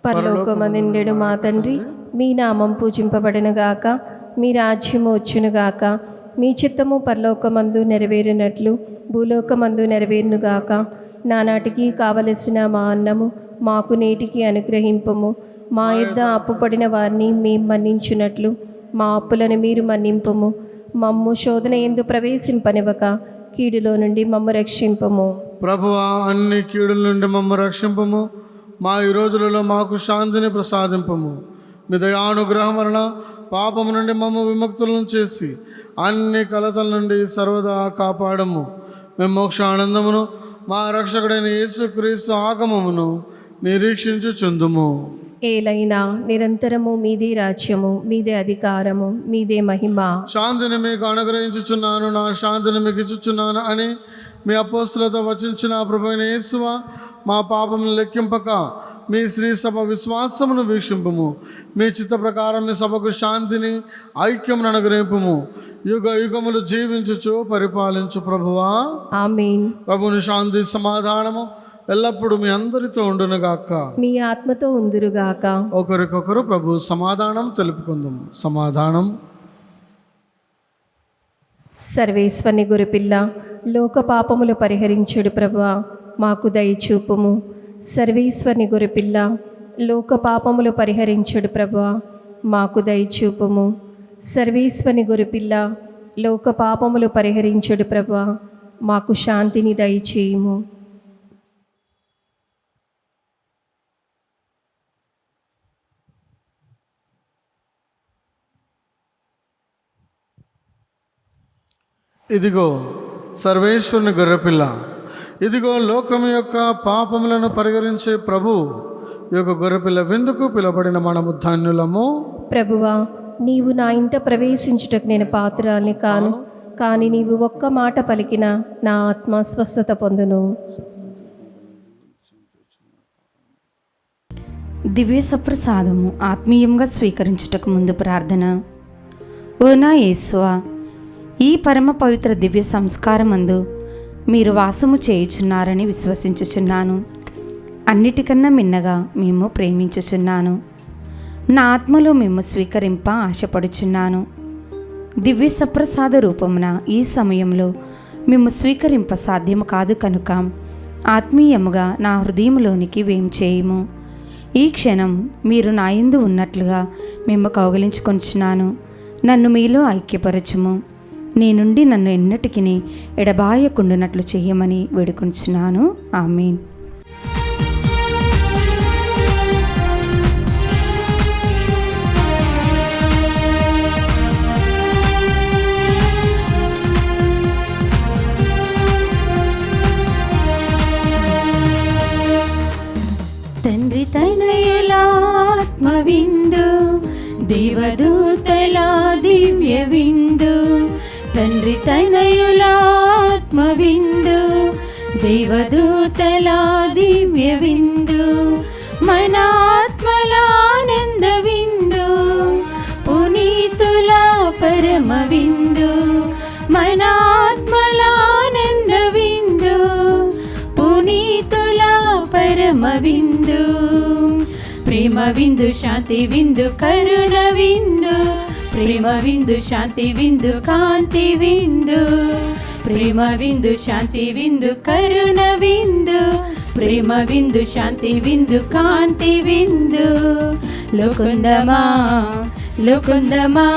పరలోకమందుండెడు మా తండ్రి, మీ నామం పూజింపబడినగాక, మీ రాజ్యము వచ్చునుగాక, మీ చిత్తము పరలోకమందు నెరవేరినట్లు భూలోకమందు నెరవేరునుగాక. నానాటికి కావలసిన మా అన్నము మాకు నేటికి అనుగ్రహింపము. మా యొద్ద అప్పుపడిన వారిని మేము మన్నించున్నట్లు మా అప్పులను మీరు మన్నింపము. మమ్ము శోధన యందు ప్రవేశింపనివ్వక కీడులో నుండి మమ్ము రక్షింపము. ప్రభువా, అన్ని కీడుల నుండి మమ్ము రక్షింపము. మా ఈ రోజులలో మాకు శాంతిని ప్రసాదింపము. మీ దయానుగ్రహం వలన పాపము నుండి మమ్ము విముక్తులను చేసి అన్ని కలతల నుండి సర్వదా కాపాడము. మేము మోక్ష ఆనందమును మా రక్షకుడైన యేసుక్రీస్తు ఆగమమును నిరీక్షించుచుందుము. ఏలైనా నిరంతరము మీదే రాజ్యము, మీదే అధికారము, మీదే మహిమ. శాంతిని మీకు అనుగ్రహించుచున్నాను, నా శాంతిని మీకు ఇచ్చుచున్నాను అని మీ అపోస్తులతో వచించిన ప్రభువైన యేసువా, మా పాపమును లెక్కింపక మీ శ్రీ సభ విశ్వాసమును వీక్షింపము. మీ చిత్త ప్రకారం మీ సభకు శాంతిని ఐక్యమును అనుగ్రహింపము. యుగ యుగములు జీవించుచు పరిపాలించు ప్రభువా. ఆమేన్. ప్రభుని శాంతి సమాధానము ఎల్లప్పుడూ మీ అందరితో ఉండునుగాక. మీ ఆత్మతో ఉందురుగాక. ఒకరికొకరు ప్రభు సమాధానం తెలుపుకుందాం. సమాధానం. సర్వేశ్వరుని గురుపిల్ల, లోక పాపములు పరిహరించుడు ప్రభువా, మాకు దయచూపుము. సర్వేశ్వరుని గురుపిల్ల, లోక పాపములు పరిహరించుడు ప్రభువా, మాకు దయచూపుము. సర్వేశ్వరుని గురుపిల్ల, లోక పాపములు పరిహరించుడు ప్రభువా, మాకు శాంతిని దయచేయుము. ఇదిగో సర్వేశ్వరుని గొర్రెపిల్ల, ఇదిగో లోకం యొక్క పాపములను పరిహరించే ప్రభు యొక్క గొర్రెపిల్ల విందుకు పిలువబడిన మనము ధన్యులము. ప్రభువా, నీవు నా ఇంట ప్రవేశించుటకు నేను పాత్రాల్ని కాను, కానీ నీవు ఒక్క మాట పలికిన నా ఆత్మ స్వస్థత పొందును. దివ్య సప్రసాదము ఆత్మీయంగా స్వీకరించుటకు ముందు ప్రార్థన. ఓ నా యేసువా, ఈ పరమ పవిత్ర దివ్య సంస్కారమందు మీరు వాసము చేయుచున్నారని విశ్వసించుచున్నాను. అన్నిటికన్నా మిన్నగా మేము ప్రేమించుచున్నాను. నా ఆత్మలో మేము స్వీకరింప ఆశపడుచున్నాను. దివ్య సప్రసాద రూపమున ఈ సమయంలో మేము స్వీకరింప సాధ్యము కాదు కనుక ఆత్మీయముగా నా హృదయంలోనికి వేం చేయుము. ఈ క్షణం మీరు నా యందు ఉన్నట్లుగా మేము కౌగిలించుకొంచున్నాను. నన్ను మీలో ఐక్యపరచుము. నీ నుండి నన్ను ఎన్నటికి ఎడబాయకుండునట్లు చెయ్యమని వేడుకొంచున్నాను. ఆమేన్. తండ్రి తనయుల ఆత్మ విందు, దేవదూతల దివ్య విందు. తండ్రి తనయుల ఆత్మ విందు, దేవదూతల దివ్య విందు. మన ఆత్మల ఆనంద విందు, పునీతుల పరమ విందు. మన ఆత్మల ఆనంద విందు, పునీతుల పరమ విందు. ప్రేమ విందు, శాంతి విందు, కరుణ విందు. ప్రేమ విందు, శాంతి విందు, కాంతి విందు. ప్రేమ విందు, శాంతి విందు, కరుణ విందు. ప్రేమ విందు, శాంతి విందు, కాంతి విందు. లోకుందమా లోకుందమా,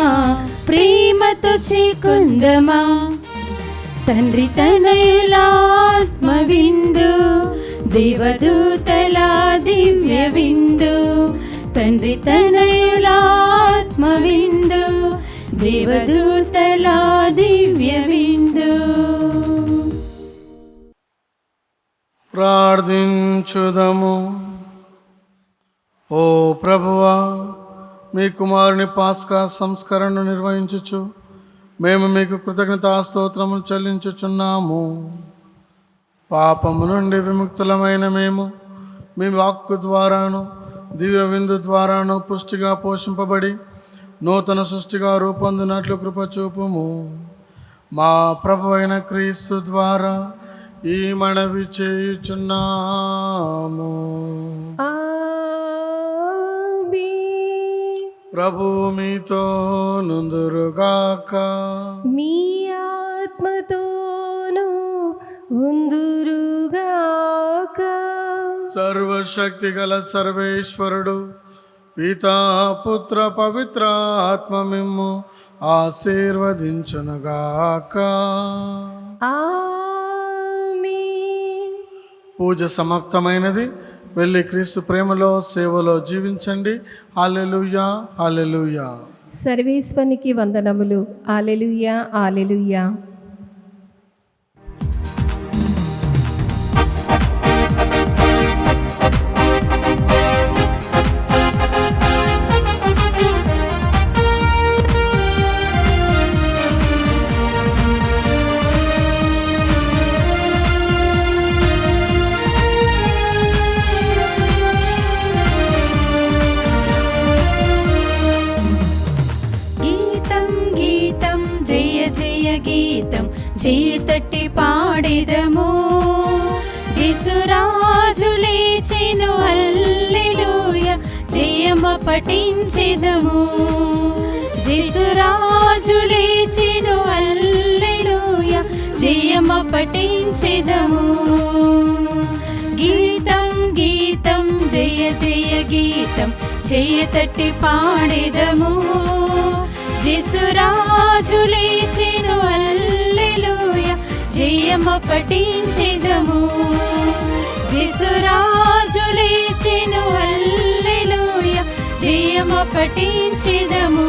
ప్రేమతో చేకుందమా. తండ్రి తనయుల ఆత్మ విందు, దేవదూతల దివ్య విందు. తండ్రి తనయుల ఆత్మ విందు, దేవదూతల దివ్య విందు. ప్రార్థించుదము. ఓ ప్రభువా, మీ కుమారుని పాస్కా సంస్కరణను నిర్వహించుచు మేము మీకు కృతజ్ఞతాస్తోత్రములు చెల్లించుచున్నాము. పాపము నుండి విముక్తులమైన మేము మీ వాక్కు ద్వారాను దివ్య విందు ద్వారాను పుష్టిగా పోషింపబడి నూతన సృష్టిగా రూపొందినట్లు కృపచూపుము. మా ప్రభు అయిన క్రీస్తు ద్వారా ఈ మనవి చేయుచున్నాము. ప్రభు మీతో నుందురుగాక. మీ ఆత్మతోను ఉందురుగాక. సర్వశక్తి గల సర్వేశ్వరుడు పితా పుత్ర పవిత్ర ఆత్మ మిమ్ము ఆశీర్వదించునుగాక. ఆమేన్. పూజ సమాప్తమైనది. వెళ్ళి క్రీస్తు ప్రేమలో సేవలో జీవించండి. హల్లెలూయా హల్లెలూయా. సర్వేశ్వరునికి వందనములు. హల్లెలూయా హల్లెలూయా. చేతట్టి పాడెదము. జేసురాజు లేచెను, హల్లెలూయా, జయమ పఠించెదము. జేసురాజు లేచెను, హల్లెలూయా, జయమ పఠించెదము. గీతం గీతం జయ జయ గీతం చేయతట్టి పాడెదము. జేసురాజు లేచెను, హల్లెలూయా, జయమ పఠించెదము. జేసురాజు లేచెను, హల్లెలూయా, జయమ పఠించెదము.